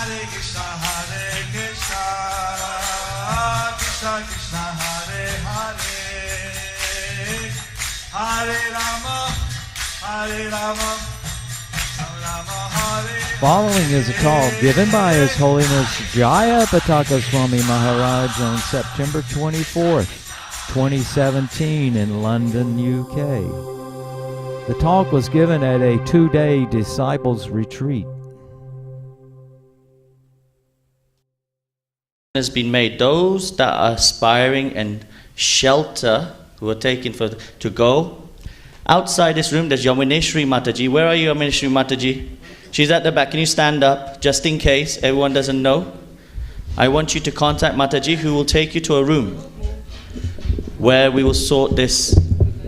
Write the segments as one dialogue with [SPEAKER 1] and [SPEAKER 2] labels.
[SPEAKER 1] Hare Krishna, Krishna Krishna, Hare Hare, Hare Rama, Rama Hare.
[SPEAKER 2] Following is a talk given by His Holiness Jayapataka Swami Maharaj on September 24th, 2017 in London, UK. The talk was given at a 2-day disciples retreat.
[SPEAKER 3] Has been made. Those that are aspiring and shelter, who are taken to go. Outside this room, there's Yamuneshri Mataji. Where are you, Yamuneshri Mataji? She's at the back. Can you stand up, just in case everyone doesn't know? I want you to contact Mataji, who will take you to a room where we will sort this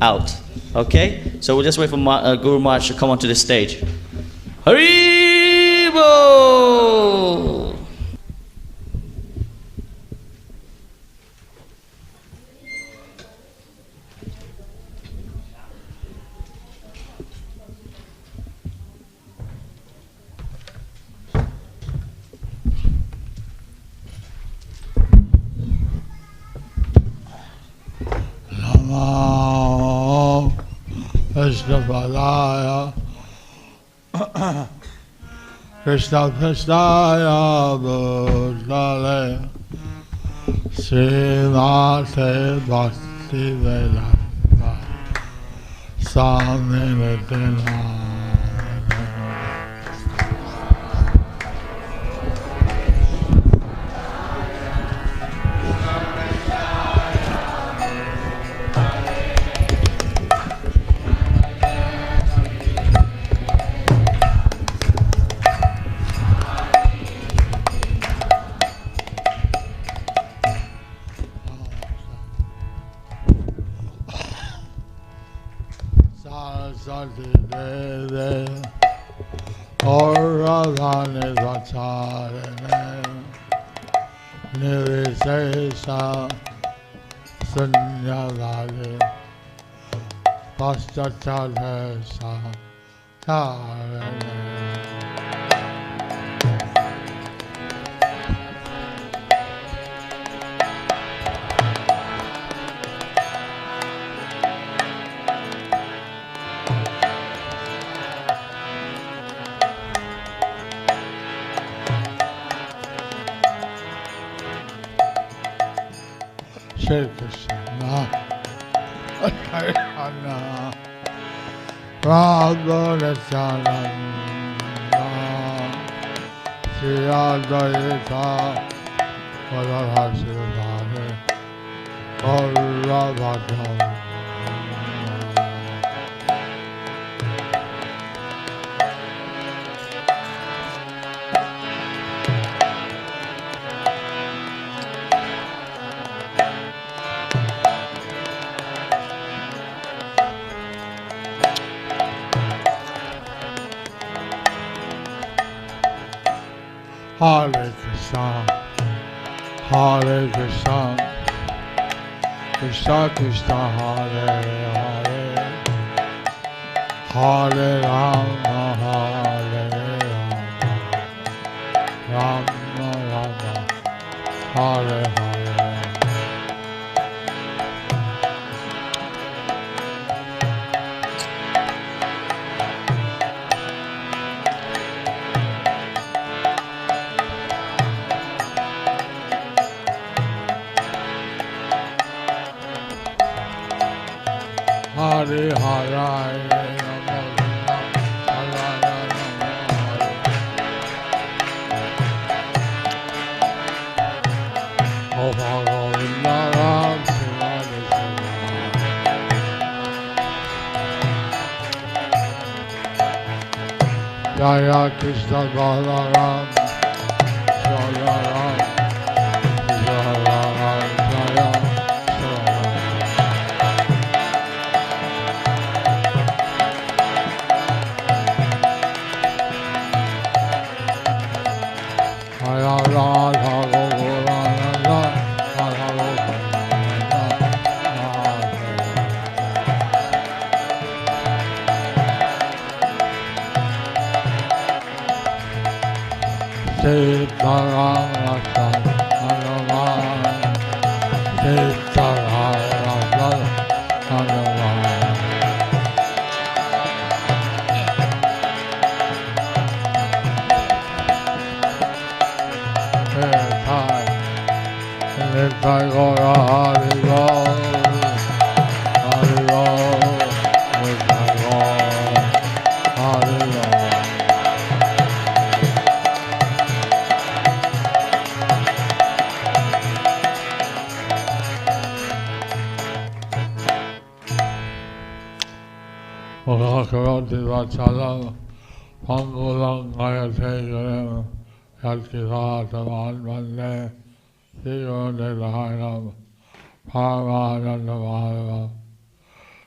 [SPEAKER 3] out. Okay? So we'll just wait for Guru Maharaj to come onto the stage. Haribo!
[SPEAKER 4] Krishna Padaya Krishna Krishna Bhutale Srimate Bhakti Vedanta Swami Maharaja. Saraswati Deve Auradhani Vacharane Nirvisesa Sunyavadi Paschatadesa Charane. Shri Krishna, Krishna, Radha Chananda, Shri Advaita, Vadahasivane, Auravadam. Hare Krishna, Krishna Krishna, Hare Hare, Hare Rama, Rama Rama, Hare Hare. Hare Hare Jaya Krishna Balaram Jaya Ram Jaya Ram Jaya Sitaram Ratan Hanuman. Sitaram Ratan Hanuman. Nitai Gora Hari Gol, Hari Gol, Nitai Gora Hari Gol. Karoti Vachalam, Pangulang Ayategaram, Yatkitaman Mande, Sigo de Laharam, Paramanandamara,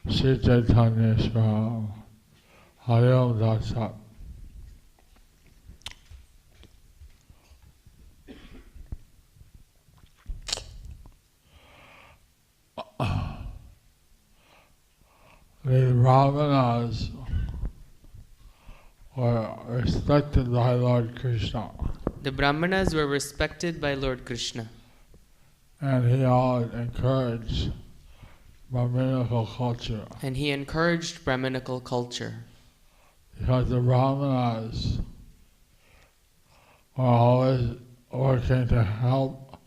[SPEAKER 4] Sitatanishram, Hayom Datsat. The Brahmanas were respected by Lord Krishna,
[SPEAKER 5] The Brahmanas were respected by Lord Krishna,
[SPEAKER 4] and he always encouraged Brahminical culture,
[SPEAKER 5] and he encouraged Brahminical culture
[SPEAKER 4] because the Brahmanas were always working to help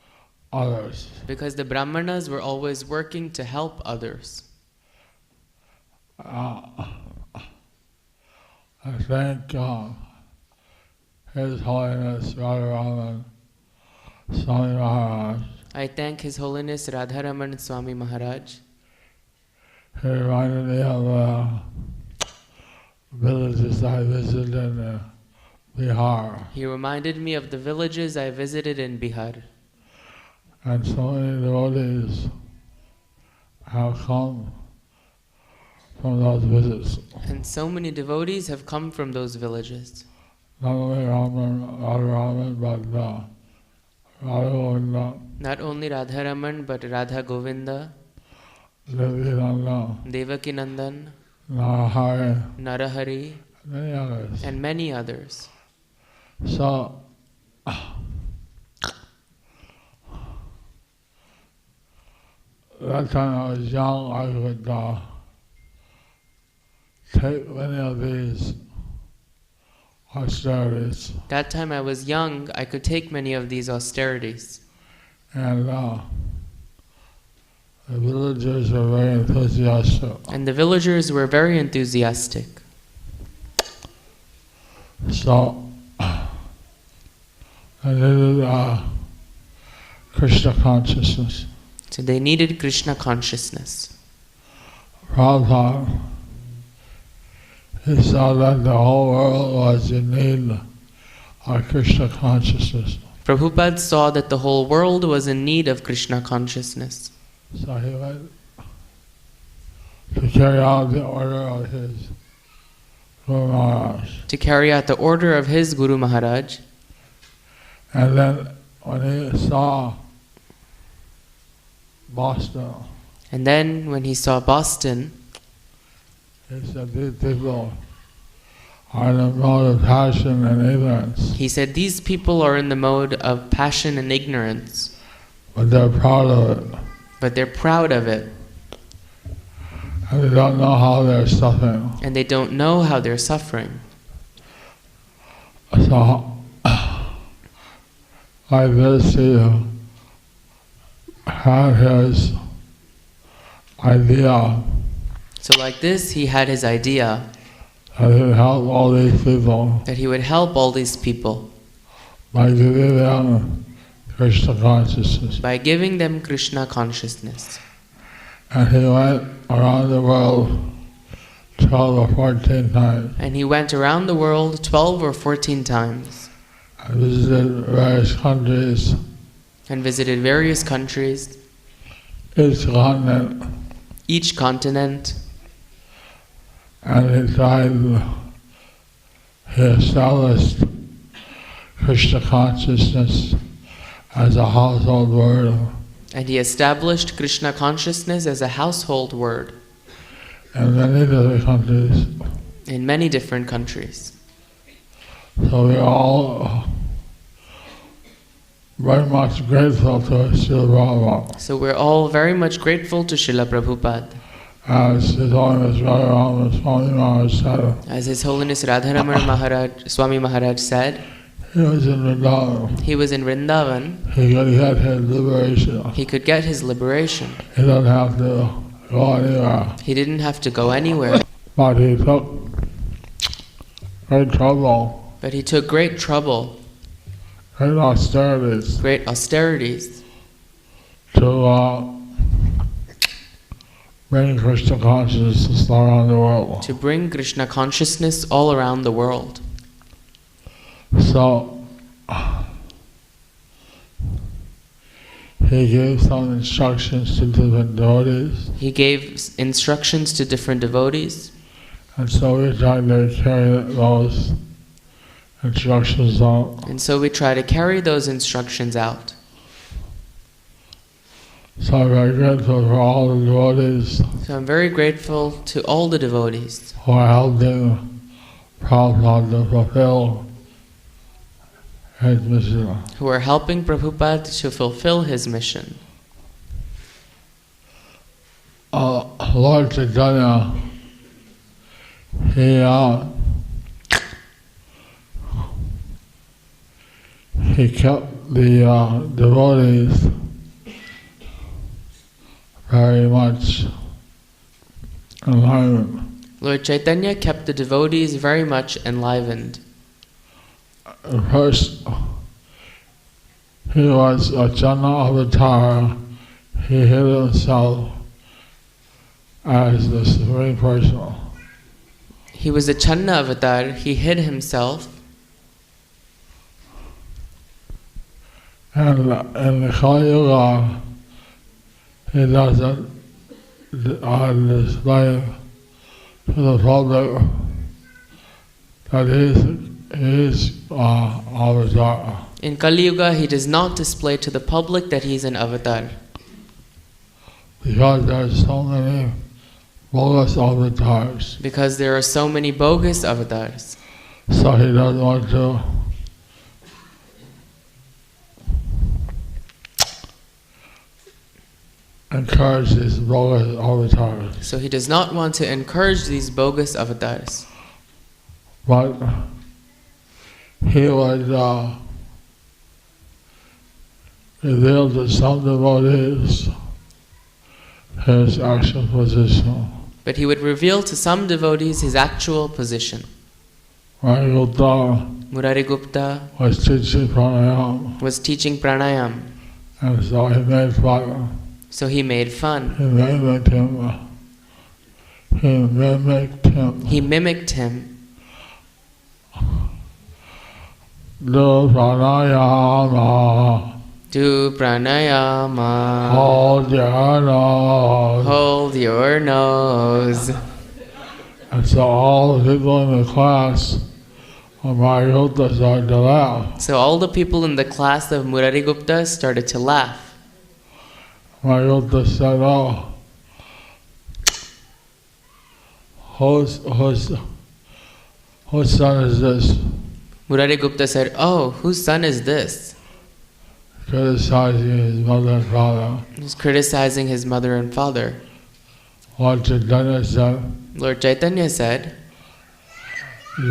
[SPEAKER 4] others.
[SPEAKER 5] because the Brahmanas were always working to help others.
[SPEAKER 4] I thank His Holiness Radharaman Swami Maharaj.
[SPEAKER 5] I thank His Holiness Radharaman Swami Maharaj.
[SPEAKER 4] He reminded me of villages I visited in Bihar.
[SPEAKER 5] He reminded me of the villages I visited in Bihar.
[SPEAKER 4] And so many devotees have come from those visits.
[SPEAKER 5] And so many devotees have come from those villages.
[SPEAKER 4] Not only Radharaman, but Radha
[SPEAKER 5] Not only Radharaman, but Radha Govinda,
[SPEAKER 4] Devinanda,
[SPEAKER 5] Devakinandan,
[SPEAKER 4] Narahari,
[SPEAKER 5] Narahari,
[SPEAKER 4] many others.
[SPEAKER 5] and many others.
[SPEAKER 4] So, that time I was young, I could take many of these austerities.
[SPEAKER 5] That time I was young, I could take many of these austerities.
[SPEAKER 4] And the villagers were very enthusiastic.
[SPEAKER 5] And the villagers were very enthusiastic.
[SPEAKER 4] So, I needed Krishna consciousness.
[SPEAKER 5] So they needed Krishna consciousness.
[SPEAKER 4] Prabhupada, he saw that the whole world was in need of Krishna consciousness.
[SPEAKER 5] Prabhupada saw that the whole world was in need of Krishna consciousness.
[SPEAKER 4] So he went to carry out the order of his Guru Maharaj.
[SPEAKER 5] To carry out the order of his Guru Maharaj.
[SPEAKER 4] And then when he saw Boston,
[SPEAKER 5] And then when he saw Boston,
[SPEAKER 4] he said, these people are in the mode of passion and ignorance,
[SPEAKER 5] he said, these people are in the mode of passion and ignorance,
[SPEAKER 4] but they're proud of it.
[SPEAKER 5] but they're proud of it,
[SPEAKER 4] And they don't know how they're suffering.
[SPEAKER 5] and they don't know how they're suffering.
[SPEAKER 4] So, like this, he had his idea
[SPEAKER 5] So like this, he had his idea
[SPEAKER 4] that he would help all these people
[SPEAKER 5] that he would help all these people
[SPEAKER 4] by giving them Krishna consciousness.
[SPEAKER 5] by giving them Krishna consciousness.
[SPEAKER 4] And he went around the world 12 or 14 times
[SPEAKER 5] And he went around the world 12 or 14 times
[SPEAKER 4] and visited various countries,
[SPEAKER 5] and visited various countries,
[SPEAKER 4] each continent,
[SPEAKER 5] each continent,
[SPEAKER 4] and he established Krishna consciousness as a household word
[SPEAKER 5] and he established Krishna consciousness as a household word
[SPEAKER 4] in many different countries.
[SPEAKER 5] in many different countries.
[SPEAKER 4] So we all very much grateful to Srila Prabhupada.
[SPEAKER 5] So we're all very much grateful to Srila Prabhupada.
[SPEAKER 4] As His Holiness Radharama Swami Maharaj said,
[SPEAKER 5] As His Holiness Radharamana Maharaj, Swami Maharaj said,
[SPEAKER 4] he was in Vrindavan.
[SPEAKER 5] he was in Vrindavan,
[SPEAKER 4] He could get his liberation.
[SPEAKER 5] he could get his liberation.
[SPEAKER 4] He doesn't have to go anywhere.
[SPEAKER 5] He didn't have to go anywhere,
[SPEAKER 4] But he took great trouble,
[SPEAKER 5] but he took great trouble,
[SPEAKER 4] great austerities
[SPEAKER 5] great austerities
[SPEAKER 4] to bring Krishna consciousness all around the world.
[SPEAKER 5] to bring Krishna consciousness all around the world.
[SPEAKER 4] So he gave some instructions to different devotees,
[SPEAKER 5] He gave instructions to different devotees,
[SPEAKER 4] and so we tried to carry those instructions out.
[SPEAKER 5] and so we try to carry those instructions out.
[SPEAKER 4] So I'm very grateful for all the devotees
[SPEAKER 5] So I'm very grateful to all the devotees
[SPEAKER 4] who are helping Prabhupada to fulfill his mission.
[SPEAKER 5] who are helping Prabhupada to fulfill his mission.
[SPEAKER 4] Lord Chaitanya, he kept the devotees very much enlivened.
[SPEAKER 5] Lord Chaitanya kept the devotees very much enlivened.
[SPEAKER 4] At first, he was a Jana avatar. He hid himself as the Supreme Personal.
[SPEAKER 5] He was a Channa avatar, he hid himself,
[SPEAKER 4] And in the Kali Yuga, he doesn't display to the public that he's avatar.
[SPEAKER 5] in Kali Yuga he does not display to the public that he is an avatar,
[SPEAKER 4] Because there's so many bogus avatars.
[SPEAKER 5] because there are so many bogus avatars.
[SPEAKER 4] So he doesn't want to encourage these bogus avatars.
[SPEAKER 5] So he does not want to encourage these bogus avatars.
[SPEAKER 4] But he would reveal to some devotees his actual position.
[SPEAKER 5] But he would reveal to some devotees his actual position.
[SPEAKER 4] Gupta
[SPEAKER 5] Murari Gupta
[SPEAKER 4] was teaching pranayama,
[SPEAKER 5] was teaching pranayam,
[SPEAKER 4] and so he made fun.
[SPEAKER 5] so he made fun.
[SPEAKER 4] He mimicked him.
[SPEAKER 5] He mimicked him.
[SPEAKER 4] Do pranayama.
[SPEAKER 5] Do pranayama.
[SPEAKER 4] Hold your nose.
[SPEAKER 5] Hold your nose.
[SPEAKER 4] And so all the people in the class of Gupta started to laugh.
[SPEAKER 5] So all the people in the class of Murari Gupta started to laugh.
[SPEAKER 4] Gupta said, "Oh, whose son is this?"
[SPEAKER 5] Murari Gupta said, "Oh, whose son is this?"
[SPEAKER 4] Criticizing his mother and father.
[SPEAKER 5] He was criticizing his mother and father.
[SPEAKER 4] Lord Chaitanya said
[SPEAKER 5] Lord Chaitanya said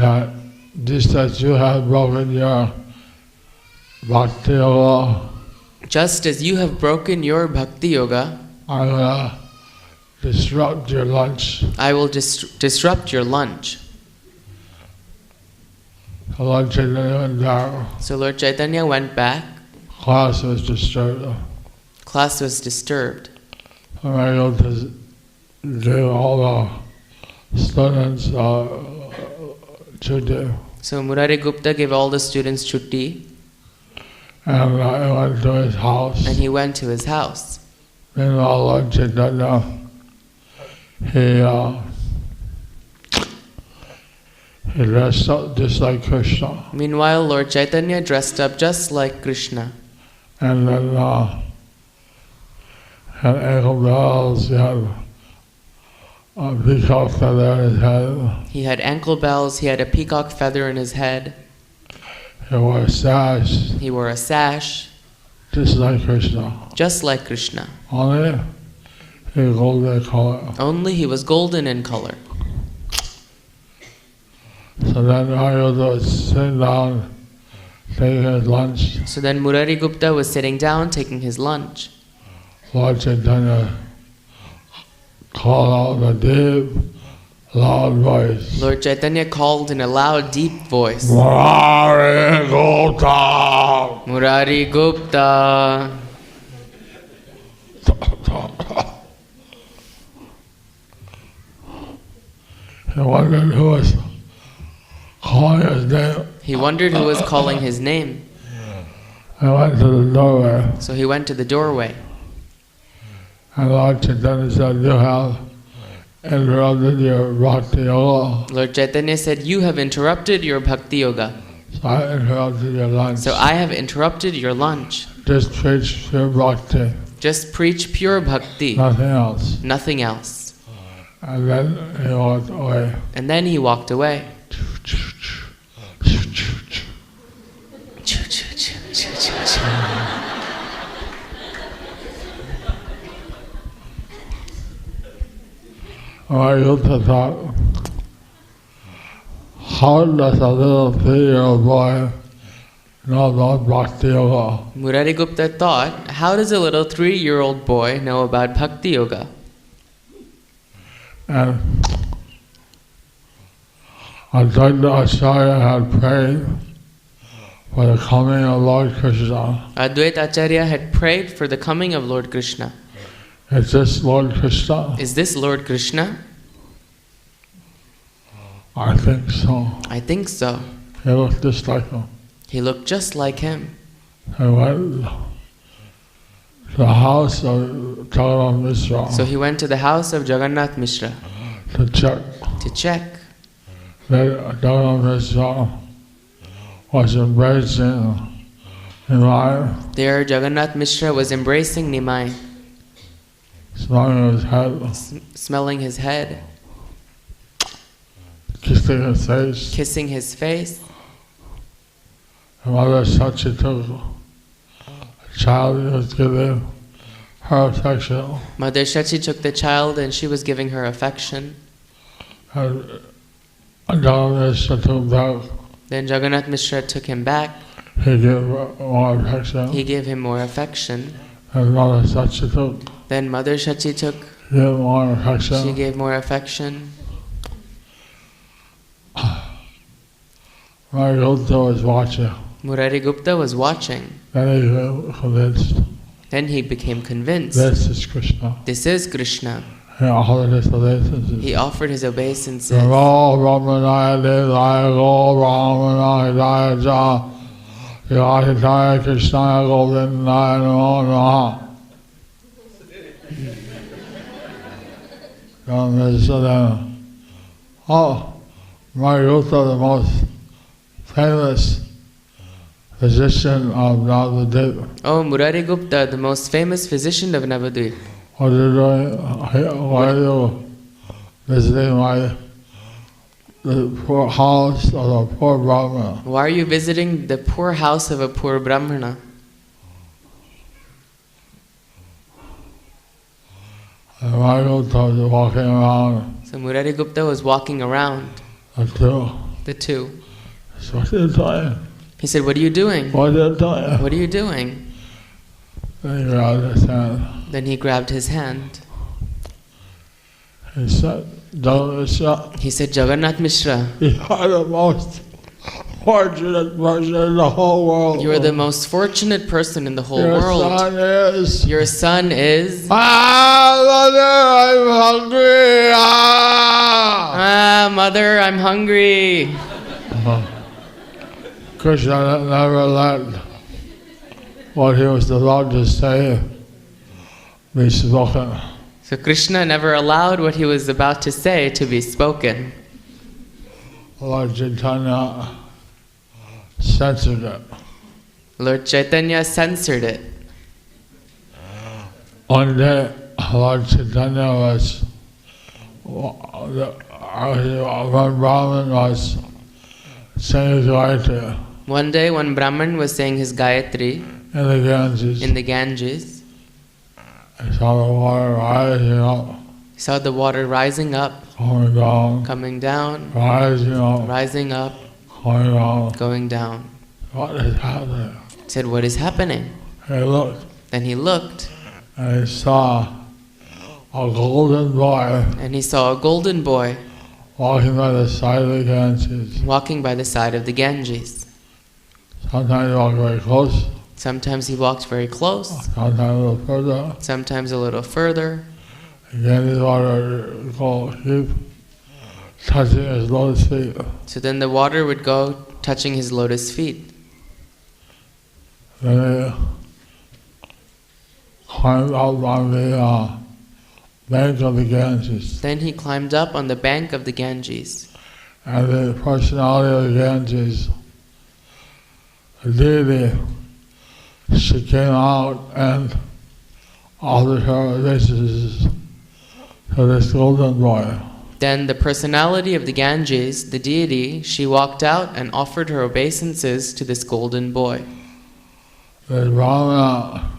[SPEAKER 4] that just as you have broken your bhakti yoga,
[SPEAKER 5] just as you have broken your bhakti yoga,
[SPEAKER 4] I'm gonna disrupt your lunch.
[SPEAKER 5] I will disrupt your lunch.
[SPEAKER 4] So Lord Chaitanya went down.
[SPEAKER 5] So Lord Chaitanya went back.
[SPEAKER 4] Class was disturbed.
[SPEAKER 5] Class was disturbed.
[SPEAKER 4] Gupta gave all the students chutti,
[SPEAKER 5] So Murari Gupta gave all the students chutti,
[SPEAKER 4] and I went to his house.
[SPEAKER 5] and he went to his house.
[SPEAKER 4] Meanwhile, Lord Chaitanya, he dressed up just like Krishna.
[SPEAKER 5] Meanwhile, Lord Chaitanya dressed up just like Krishna.
[SPEAKER 4] And then had ankle bells, he had a peacock feather in his head,
[SPEAKER 5] He had ankle bells, he had a peacock feather in his head,
[SPEAKER 4] he wore a sash,
[SPEAKER 5] he wore a sash,
[SPEAKER 4] just like Krishna.
[SPEAKER 5] just like Krishna.
[SPEAKER 4] Only he golden color.
[SPEAKER 5] Only he was golden in color.
[SPEAKER 4] So then Ayodhya was sitting down, taking his lunch.
[SPEAKER 5] So then Murari Gupta was sitting down taking his lunch.
[SPEAKER 4] Lord Chaitanya called out in a deep, loud voice.
[SPEAKER 5] Lord Chaitanya called in a loud, deep voice,
[SPEAKER 4] Murari Gupta!
[SPEAKER 5] Murari Gupta.
[SPEAKER 4] He wondered who was calling his name.
[SPEAKER 5] He wondered who was calling his name.
[SPEAKER 4] He went to the doorway,
[SPEAKER 5] So he went to the doorway.
[SPEAKER 4] and Lord Chaitanya said, "You have interrupted your bhakti yoga,
[SPEAKER 5] Lord Chaitanya said, you have interrupted your bhakti yoga.
[SPEAKER 4] so I interrupted your lunch.
[SPEAKER 5] So I have interrupted your lunch.
[SPEAKER 4] Just preach your bhakti,
[SPEAKER 5] Just preach pure bhakti,
[SPEAKER 4] nothing else."
[SPEAKER 5] nothing else.
[SPEAKER 4] And then he walked away.
[SPEAKER 5] And then he walked away.
[SPEAKER 4] Ayodhya thought, how does a little 3-year-old boy know about bhakti yoga?
[SPEAKER 5] Murari Gupta thought, how does a little 3-year-old boy know about bhakti yoga?
[SPEAKER 4] And Advaita Acharya had prayed for the coming of Lord Krishna.
[SPEAKER 5] Advaita Acharya had prayed for the coming of Lord Krishna.
[SPEAKER 4] Is this Lord Krishna?
[SPEAKER 5] Is this Lord Krishna?
[SPEAKER 4] I think so.
[SPEAKER 5] I think so.
[SPEAKER 4] He looked just like him.
[SPEAKER 5] He looked just like him.
[SPEAKER 4] He went to the house of Jagannath Mishra
[SPEAKER 5] So he went to the house of Jagannath Mishra
[SPEAKER 4] to check.
[SPEAKER 5] Then
[SPEAKER 4] Jagannath Mishra was embracing Nimai,
[SPEAKER 5] there Jagannath Mishra was embracing Nimai,
[SPEAKER 4] smelling his head,
[SPEAKER 5] smelling his head,
[SPEAKER 4] kissing his face.
[SPEAKER 5] kissing his face.
[SPEAKER 4] And Mother Sachi took a child and was giving her affection.
[SPEAKER 5] Mother Shachi took the child and she was giving her affection.
[SPEAKER 4] And Jagannath Mishra took back.
[SPEAKER 5] Then Jagannath Mishra took him back.
[SPEAKER 4] He gave more affection.
[SPEAKER 5] He gave him more affection.
[SPEAKER 4] And Mother Sachi took
[SPEAKER 5] Then Mother Shachi
[SPEAKER 4] gave more affection.
[SPEAKER 5] she gave more affection.
[SPEAKER 4] My Gupta was watching.
[SPEAKER 5] Murari Gupta was watching.
[SPEAKER 4] Then he was convinced.
[SPEAKER 5] Then he became convinced.
[SPEAKER 4] This is Krishna.
[SPEAKER 5] This is Krishna.
[SPEAKER 4] He offered his obeisances.
[SPEAKER 5] He offered his obeisances.
[SPEAKER 4] Go Brahmanaya Devaya, go Brahmanaya Jaya Ja, Yaditaya Krishnaya Govindaya Namo Namaha. Oh, my Gupta, the most famous physician of Navadvip.
[SPEAKER 5] Oh, Murari Gupta, the most famous physician of Navadvip.
[SPEAKER 4] What are you doing? Why are you visiting the poor house of a poor Brahmana?
[SPEAKER 5] Why are you visiting the poor house of a poor Brahmana?
[SPEAKER 4] And my Gupta was walking around
[SPEAKER 5] So Murari Gupta was walking around
[SPEAKER 4] the two.
[SPEAKER 5] the two.
[SPEAKER 4] So what are you doing?
[SPEAKER 5] He said, what are you doing?
[SPEAKER 4] What are you doing?
[SPEAKER 5] What are you doing?
[SPEAKER 4] Then he grabbed his hand.
[SPEAKER 5] Then he grabbed his hand.
[SPEAKER 4] He said, Jagannath,
[SPEAKER 5] He said, Jagannath Mishra,
[SPEAKER 4] you are the most fortunate person in the whole world.
[SPEAKER 5] you are the most fortunate person in the whole
[SPEAKER 4] Your
[SPEAKER 5] world.
[SPEAKER 4] son is.
[SPEAKER 5] Your son is.
[SPEAKER 4] Mother, I'm hungry.
[SPEAKER 5] Mother, I'm hungry.
[SPEAKER 4] Krishna never let what he was about to say be spoken.
[SPEAKER 5] So Krishna never allowed what he was about to say to be spoken.
[SPEAKER 4] Lord Chaitanya censored it.
[SPEAKER 5] Lord Chaitanya censored it.
[SPEAKER 4] One day, Lord Chaitanya was, one Brahmin was saying his Gayatri.
[SPEAKER 5] One day, one Brahmin was saying his Gayatri.
[SPEAKER 4] in the Ganges.
[SPEAKER 5] in the Ganges.
[SPEAKER 4] I saw the water rising up,
[SPEAKER 5] He saw the water rising up,
[SPEAKER 4] coming down,
[SPEAKER 5] rising up,
[SPEAKER 4] going down.
[SPEAKER 5] going down.
[SPEAKER 4] What is happening?
[SPEAKER 5] He said, "What is happening?"
[SPEAKER 4] I looked
[SPEAKER 5] Then he looked,
[SPEAKER 4] and I saw a golden boy
[SPEAKER 5] and he saw a golden boy
[SPEAKER 4] walking by the side of the Ganges.
[SPEAKER 5] walking by the side of the Ganges.
[SPEAKER 4] Sometimes he walked very close,
[SPEAKER 5] Sometimes he walked very close,
[SPEAKER 4] sometimes a little further.
[SPEAKER 5] sometimes a little further.
[SPEAKER 4] Again, his water keep touching his lotus feet.
[SPEAKER 5] So then the water would go touching his lotus feet.
[SPEAKER 4] Then he climbed up on the bank of the Ganges.
[SPEAKER 5] Then he climbed up on the bank of the Ganges.
[SPEAKER 4] And the personality of the Ganges, the deity, she came out and offered her obeisances to this golden boy.
[SPEAKER 5] Then the personality of the Ganges, the deity, she walked out and offered her obeisances to this golden boy.
[SPEAKER 4] The Brahmana,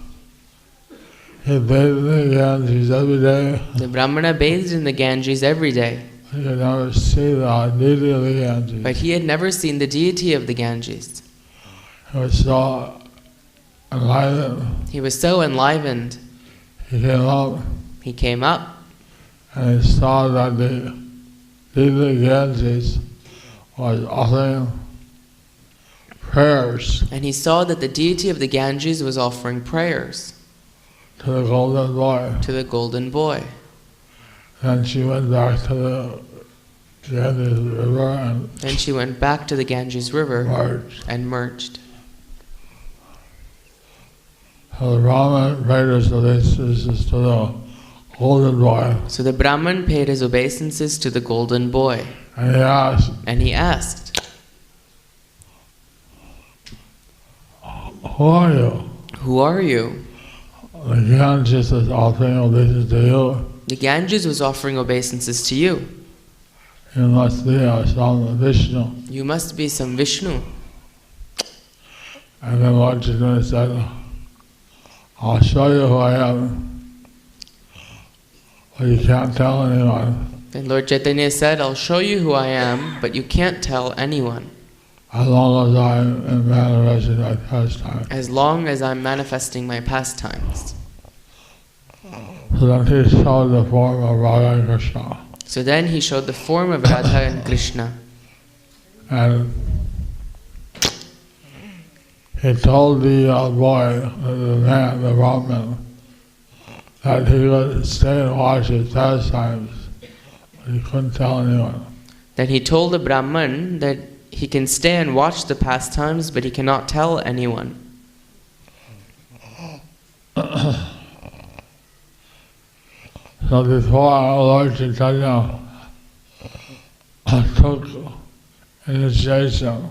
[SPEAKER 4] he bathed in the Ganges every day.
[SPEAKER 5] The Brahmana bathed in the Ganges every day,
[SPEAKER 4] He could never see the deity of the Ganges.
[SPEAKER 5] but he had never seen the deity of the Ganges.
[SPEAKER 4] He was so enlightened.
[SPEAKER 5] He was so enlivened.
[SPEAKER 4] He came up
[SPEAKER 5] He came up
[SPEAKER 4] and he saw that the deity of the Ganges was offering prayers
[SPEAKER 5] and he saw that the deity of the Ganges was offering prayers
[SPEAKER 4] to the golden boy.
[SPEAKER 5] to the golden boy.
[SPEAKER 4] Then she went back to the Ganges River and
[SPEAKER 5] Then she went back to the Ganges River
[SPEAKER 4] merged.
[SPEAKER 5] and merged.
[SPEAKER 4] So the Brahman paid his obeisances to the golden boy.
[SPEAKER 5] So the Brahman paid his obeisances to the golden boy,
[SPEAKER 4] And he asked,
[SPEAKER 5] and he asked,
[SPEAKER 4] "Who are you?"
[SPEAKER 5] "Who are you?"
[SPEAKER 4] The Ganges is offering obeisance to you.
[SPEAKER 5] The Ganges was offering obeisances to you.
[SPEAKER 4] You must be some Vishnu.
[SPEAKER 5] You must be some Vishnu.
[SPEAKER 4] And then Lord Chaitanya said, "I'll show you who I am. But you can't tell anyone.
[SPEAKER 5] And Lord Chaitanya said, "I'll show you who I am, but you can't tell anyone,
[SPEAKER 4] As long as I'm manifesting my pastime."
[SPEAKER 5] as long as I'm manifesting my pastimes."
[SPEAKER 4] So then he showed the form of Radha and Krishna.
[SPEAKER 5] So then he showed the form of Radha and Krishna.
[SPEAKER 4] And he told the boy, the man, the Brahman, that he would stay and watch his pastimes, but he couldn't tell anyone.
[SPEAKER 5] Then he told the Brahman that he can stay and watch the pastimes, but he cannot tell anyone.
[SPEAKER 4] So before Lord Chaitanya took initiation,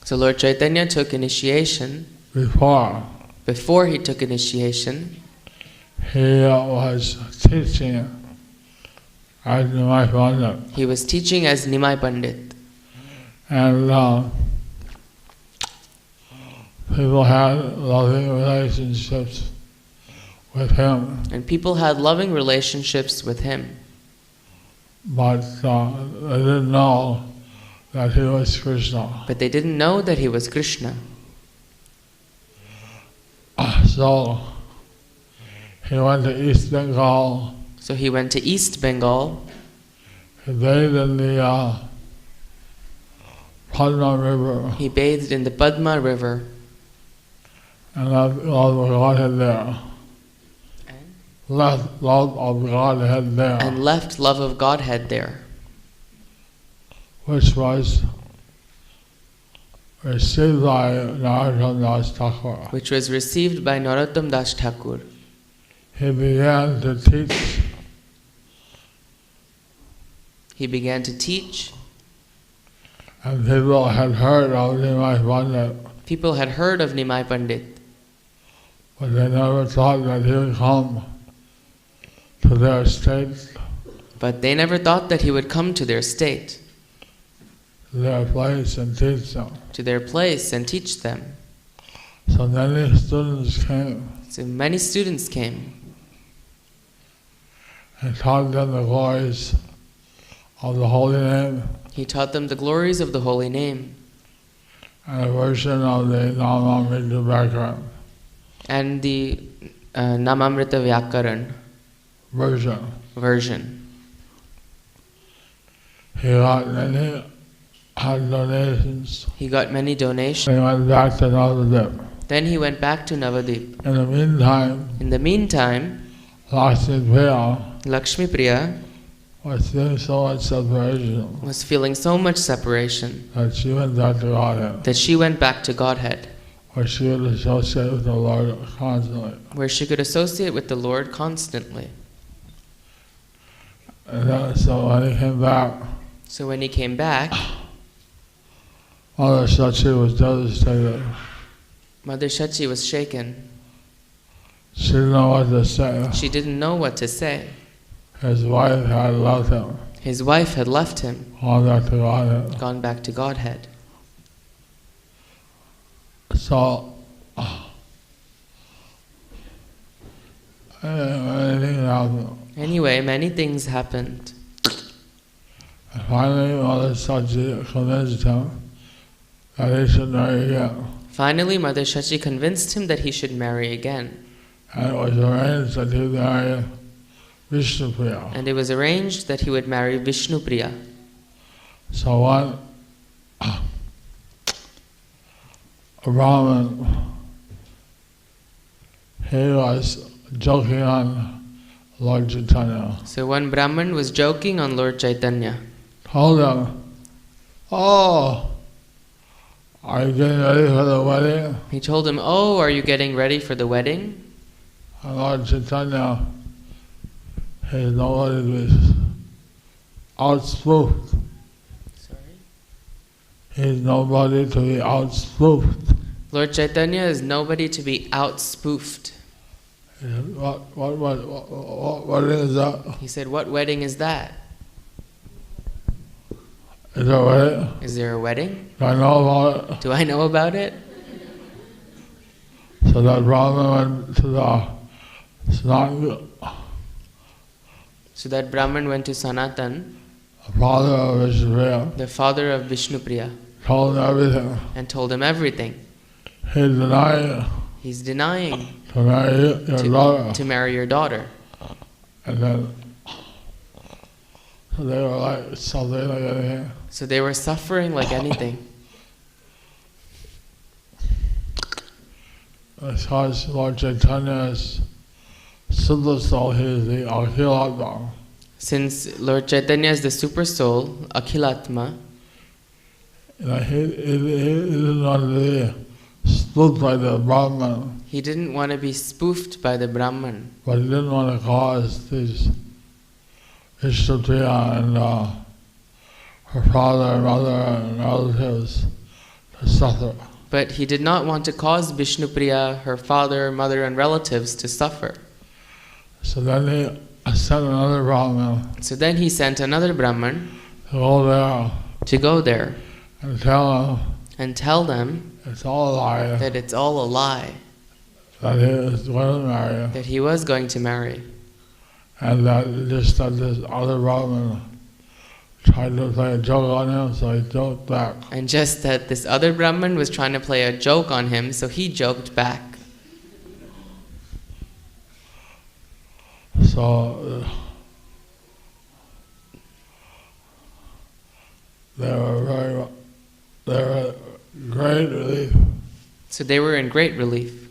[SPEAKER 5] So Lord Chaitanya took initiation. Before he took initiation,
[SPEAKER 4] he was teaching at Nimai Pandit.
[SPEAKER 5] he was teaching as Nimai Pandit.
[SPEAKER 4] And people had loving relationships with him,
[SPEAKER 5] And people had loving relationships with him.
[SPEAKER 4] but they didn't know that he was Krishna.
[SPEAKER 5] But they didn't know that he was Krishna.
[SPEAKER 4] So he went to East Bengal.
[SPEAKER 5] So he went to East Bengal.
[SPEAKER 4] He bathed in the Padma River
[SPEAKER 5] He bathed in the Padma River
[SPEAKER 4] and left love of Godhead there. Left love of Godhead there,
[SPEAKER 5] and left love of Godhead there,
[SPEAKER 4] which was received by Narottam Das Thakur.
[SPEAKER 5] which was received by Narottam Das Thakur.
[SPEAKER 4] He began to teach.
[SPEAKER 5] He began to teach,
[SPEAKER 4] And people had heard of Nimai Pandit,
[SPEAKER 5] people had heard of Nimai Pandit,
[SPEAKER 4] but they never thought that he would come to their state,
[SPEAKER 5] but they never thought that he would come to their state,
[SPEAKER 4] to their place, and teach them.
[SPEAKER 5] to their place and teach them.
[SPEAKER 4] So many students came
[SPEAKER 5] So many students came
[SPEAKER 4] and taught them the glories of the holy name
[SPEAKER 5] He taught them the glories of the holy name
[SPEAKER 4] and a version of the Namamrita Vyakaran
[SPEAKER 5] and the Namamrita Vyakaran version.
[SPEAKER 4] He got many donations.
[SPEAKER 5] He got many donations.
[SPEAKER 4] He went back to Navadip.
[SPEAKER 5] Then he went back to Navadip.
[SPEAKER 4] In the meantime,
[SPEAKER 5] Lakshmi Priya
[SPEAKER 4] was feeling so much separation
[SPEAKER 5] was feeling so much separation
[SPEAKER 4] that she went back to Godhead,
[SPEAKER 5] that she went back to Godhead,
[SPEAKER 4] where she would associate with the Lord constantly.
[SPEAKER 5] where she could associate with the Lord constantly.
[SPEAKER 4] And then, so when he came back,
[SPEAKER 5] So when he came back,
[SPEAKER 4] Mother Shachi was devastated.
[SPEAKER 5] Mother Shachi was shaken.
[SPEAKER 4] She didn't know what to say.
[SPEAKER 5] She didn't know what to say.
[SPEAKER 4] His wife had left him,
[SPEAKER 5] His wife had left him,
[SPEAKER 4] gone back to Godhead.
[SPEAKER 5] gone back to Godhead.
[SPEAKER 4] So, anything happened.
[SPEAKER 5] Anyway, many things happened.
[SPEAKER 4] And finally, Mother Shachi convinced him that he should marry again.
[SPEAKER 5] Finally, Mother Shachi convinced him that he should marry again.
[SPEAKER 4] And it was arranged that he would marry Vishnupriya.
[SPEAKER 5] And it was arranged that he would marry Vishnupriya.
[SPEAKER 4] So one, a Brahmin, he was joking on Lord Chaitanya.
[SPEAKER 5] So one Brahman was joking on Lord Chaitanya.
[SPEAKER 4] Told him, "Oh, are you getting ready for the wedding?"
[SPEAKER 5] He told him, "Oh, are you getting ready for the wedding?"
[SPEAKER 4] And Lord Chaitanya, he's nobody to be outspoofed.
[SPEAKER 5] Sorry?
[SPEAKER 4] He's nobody to be outspoofed.
[SPEAKER 5] Lord Chaitanya is nobody to be outspoofed.
[SPEAKER 4] He said, what wedding is that?
[SPEAKER 5] He said, "What wedding is that?
[SPEAKER 4] Is there a wedding?
[SPEAKER 5] Is there a wedding?
[SPEAKER 4] Do I know about it?"
[SPEAKER 5] Do I know about it?"
[SPEAKER 4] So that Brahmin went to the Sanatana,
[SPEAKER 5] So that Brahman went to Sanatan,
[SPEAKER 4] the father of Vishnupriya,
[SPEAKER 5] the father of Vishnupriya,
[SPEAKER 4] told him everything.
[SPEAKER 5] and told him everything.
[SPEAKER 4] He denied
[SPEAKER 5] He's denying
[SPEAKER 4] to marry your daughter.
[SPEAKER 5] to marry your daughter.
[SPEAKER 4] And then, so they were like something like anything.
[SPEAKER 5] So they were suffering like anything.
[SPEAKER 4] Because Lord Chaitanya is Siddha Soul, he is the Akhilatma.
[SPEAKER 5] Since Lord Chaitanya is the super soul, Akhilatma,
[SPEAKER 4] He didn't want to be spoofed by the Brahman,
[SPEAKER 5] he didn't want to be spoofed by the Brahman,
[SPEAKER 4] but he didn't want to cause these Vishnupriya and her father, mother, and relatives to suffer.
[SPEAKER 5] but he did not want to cause Vishnupriya, her father, mother, and relatives to suffer.
[SPEAKER 4] So then he sent another Brahman
[SPEAKER 5] So then he sent another Brahman
[SPEAKER 4] to go there
[SPEAKER 5] to go there
[SPEAKER 4] and tell him
[SPEAKER 5] and tell them
[SPEAKER 4] it's all a lie,
[SPEAKER 5] that it's all a lie,
[SPEAKER 4] that he was going to marry,
[SPEAKER 5] that he was going to marry,
[SPEAKER 4] and that just that this other Brahman tried to play a joke on him, so he joked back.
[SPEAKER 5] and just that this other Brahman was trying to play a joke on him, so he joked back.
[SPEAKER 4] So they were great relief.
[SPEAKER 5] So they were in great relief.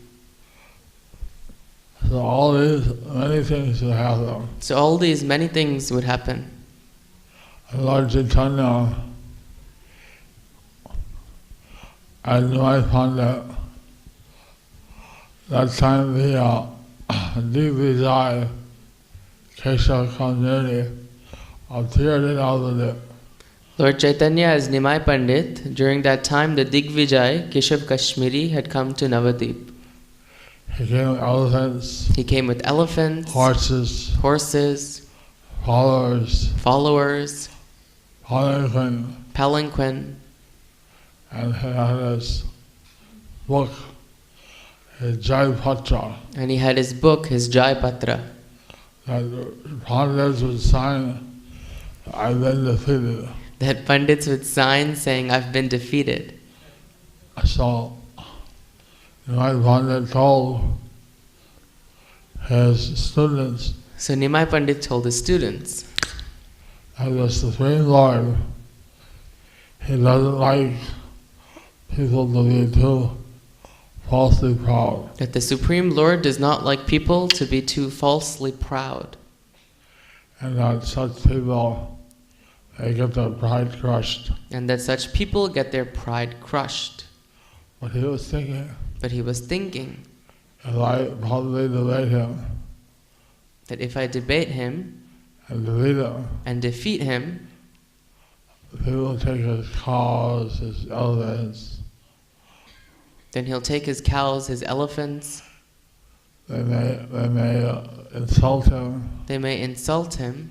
[SPEAKER 4] So all these many things would happen.
[SPEAKER 5] So all these many things would happen.
[SPEAKER 4] And Lord Chaitanya and my Pandit, that time the Digvijay Kesha community appeared in Navadip.
[SPEAKER 5] Lord Chaitanya as Nimai Pandit, during that time the Digvijay, Keshav Kashmiri, had come to Navadip.
[SPEAKER 4] He came with elephants,
[SPEAKER 5] He came with elephants,
[SPEAKER 4] horses,
[SPEAKER 5] followers,
[SPEAKER 4] palanquin,
[SPEAKER 5] palanquin,
[SPEAKER 4] and he had his book his Jayapatra,
[SPEAKER 5] And he had his book, his Jayapatra,
[SPEAKER 4] that Pandits would sign, I've been defeated.
[SPEAKER 5] that Pandits would sign saying, I've been defeated.
[SPEAKER 4] So, my Pandit told his students
[SPEAKER 5] So Nimai Pandit told his students
[SPEAKER 4] that the Supreme Lord, he doesn't like people to be too falsely proud.
[SPEAKER 5] that the Supreme Lord does not like people to be too falsely proud,
[SPEAKER 4] And that such people, they get their pride crushed.
[SPEAKER 5] and that such people get their pride crushed.
[SPEAKER 4] But he was thinking,
[SPEAKER 5] But he was thinking
[SPEAKER 4] if I probably debate him
[SPEAKER 5] that if I debate him
[SPEAKER 4] and defeat him,
[SPEAKER 5] and defeat him,
[SPEAKER 4] he will take his cows, his elephants,
[SPEAKER 5] then he'll take his cows, his elephants,
[SPEAKER 4] they may insult him,
[SPEAKER 5] they may insult him,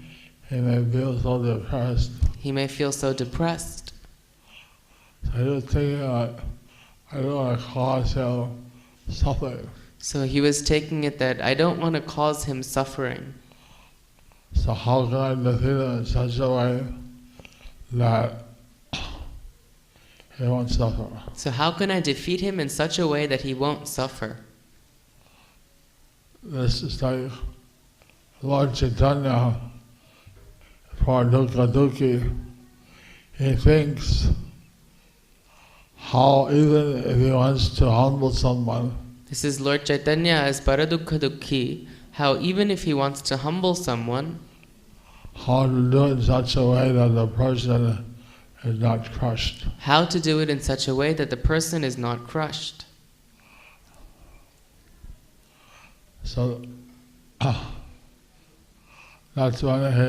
[SPEAKER 4] he may feel so depressed.
[SPEAKER 5] he may feel so depressed.
[SPEAKER 4] So he was thinking, I don't want to cause him suffering.
[SPEAKER 5] So he was taking it that I don't want to cause him suffering.
[SPEAKER 4] So how can I defeat him in such a way that he won't suffer?
[SPEAKER 5] So how can I defeat him in such a way that he won't suffer?
[SPEAKER 4] This is like Lord Chaitanya, for Dukkha Dukhi, he thinks how even if he wants to humble someone,
[SPEAKER 5] This is Lord Chaitanya as Paradukha Dukhi, how even if he wants to humble someone,
[SPEAKER 4] how to do it in such a way that the person is not crushed.
[SPEAKER 5] how to do it in such a way that the person is not crushed.
[SPEAKER 4] So that's when he,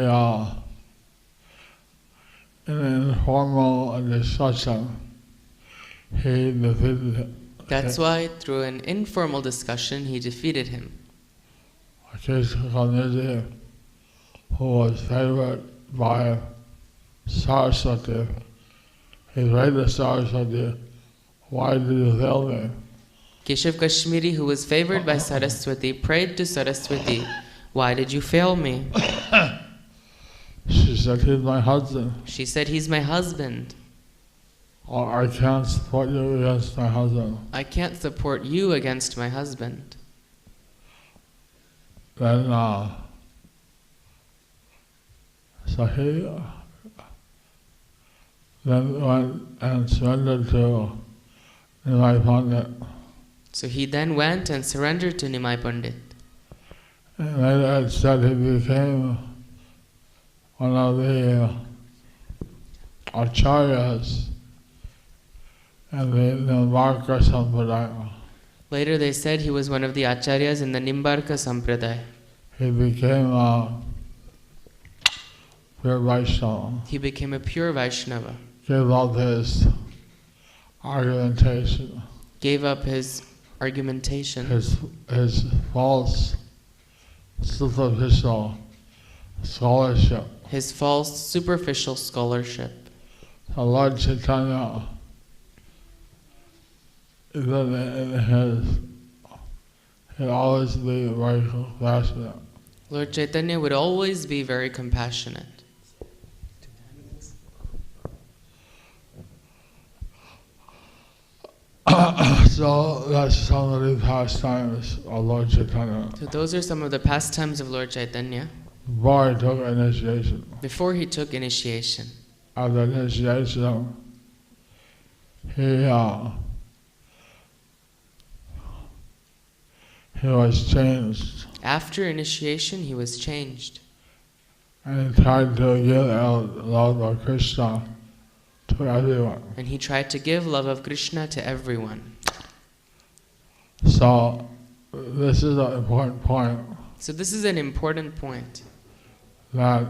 [SPEAKER 4] in an informal discussion, he defeated him.
[SPEAKER 5] That's why through an informal discussion he defeated him.
[SPEAKER 4] H.H.Jayapataka, who was favored by Saraswati, he prayed to Saraswati, why did you fail me?
[SPEAKER 5] Keshav Kashmiri, who was favored by Saraswati, prayed to Saraswati, why did you fail me?
[SPEAKER 4] She said, he's my husband.
[SPEAKER 5] She said, he's my husband.
[SPEAKER 4] Or I can't support you against my husband.
[SPEAKER 5] I can't support you against my husband.
[SPEAKER 4] Then, so he then went and surrendered to Nimai Pandit.
[SPEAKER 5] So he then went and surrendered to Nimai Pandit.
[SPEAKER 4] And later it said he became one of the acharyas and the Nimbarka Sampradaya.
[SPEAKER 5] Later they said he was one of the acharyas in the Nimbarka Sampradaya.
[SPEAKER 4] He became a pure Vaishnava.
[SPEAKER 5] He became a pure Vaishnava.
[SPEAKER 4] Gave up his argumentation,
[SPEAKER 5] Gave up his argumentation,
[SPEAKER 4] his false, superficial scholarship.
[SPEAKER 5] his false, superficial scholarship.
[SPEAKER 4] So Lord Chaitanya, even in he'd always be very compassionate.
[SPEAKER 5] Lord Chaitanya would always be very compassionate.
[SPEAKER 4] So that's some of the pastimes of Lord Chaitanya.
[SPEAKER 5] So those are some of the pastimes of Lord Chaitanya
[SPEAKER 4] Before he took initiation.
[SPEAKER 5] before he took initiation.
[SPEAKER 4] After initiation, he was changed.
[SPEAKER 5] After initiation, he was changed.
[SPEAKER 4] And he tried to give out love of Krishna to everyone.
[SPEAKER 5] And he tried to give love of Krishna to everyone.
[SPEAKER 4] So this is an important point,
[SPEAKER 5] So this is an important point,
[SPEAKER 4] that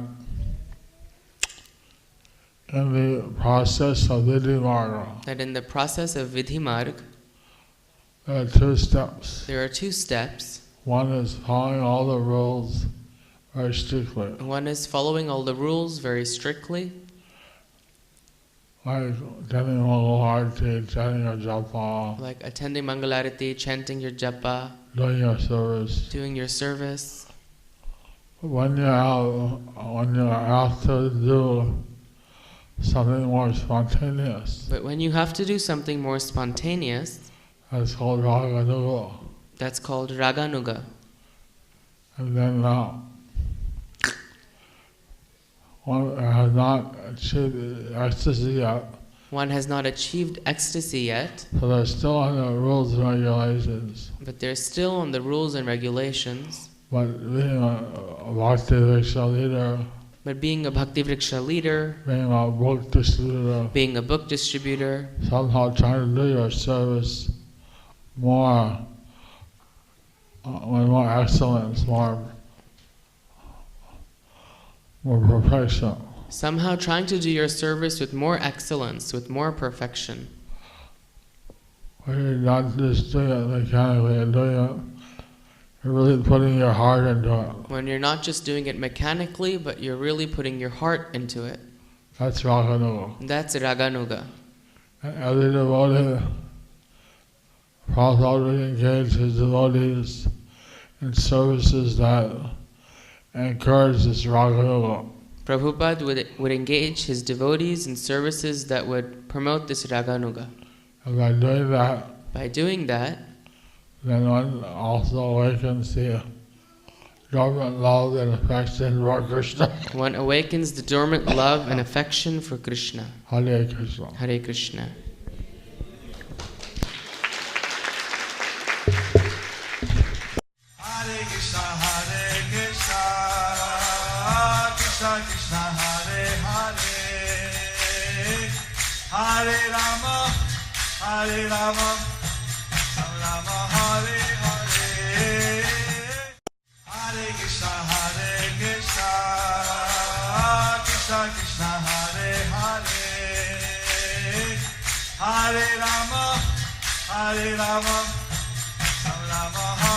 [SPEAKER 4] in the process of Vidhi Marga,
[SPEAKER 5] that in the process of Vidhi Marg,
[SPEAKER 4] there are two steps.
[SPEAKER 5] there are two steps.
[SPEAKER 4] One is following all the rules very strictly.
[SPEAKER 5] One is following all the rules very strictly.
[SPEAKER 4] like attending Mangalarti, chanting your japa,
[SPEAKER 5] like attending Mangalarati, chanting your japa,
[SPEAKER 4] doing your service.
[SPEAKER 5] doing your service.
[SPEAKER 4] When you're asked to do something more spontaneous,
[SPEAKER 5] But when you have to do something more spontaneous,
[SPEAKER 4] that's called raganuga.
[SPEAKER 5] that's called raganuga.
[SPEAKER 4] And then one has not achieved ecstasy yet,
[SPEAKER 5] One has not achieved ecstasy yet,
[SPEAKER 4] so they're still under rules and regulations.
[SPEAKER 5] but they're still on the rules and regulations.
[SPEAKER 4] But being a Bhakti Riksha leader,
[SPEAKER 5] But being a Bhakti Vriksha leader,
[SPEAKER 4] being a book distributor,
[SPEAKER 5] being a book distributor,
[SPEAKER 4] somehow trying to do your service more, with more excellence, more perfection.
[SPEAKER 5] somehow trying to do your service with more excellence, with more perfection.
[SPEAKER 4] When you're not just doing it mechanically and doing it, you're really putting your heart into it.
[SPEAKER 5] When you're not just doing it mechanically, but you're really putting your heart into it.
[SPEAKER 4] That's Raganuga.
[SPEAKER 5] That's raganuga.
[SPEAKER 4] And every devotee, Prabhupada would engage his devotees in services that encourage this Raganuga.
[SPEAKER 5] Prabhupada would engage his devotees in services that would promote this raganuga.
[SPEAKER 4] And by doing that,
[SPEAKER 5] By doing that,
[SPEAKER 4] then one also awakens the dormant love and affection for Krishna.
[SPEAKER 5] one awakens the dormant love and affection for Krishna.
[SPEAKER 4] Hare Krishna.
[SPEAKER 5] Hare Krishna.
[SPEAKER 1] Hare Krishna, Krishna Krishna, Hare Hare, Hare Rama, Rama Hare Hare, Hare Krishna, Krishna Krishna, Hare Hare, Hare Rama, Rama Hare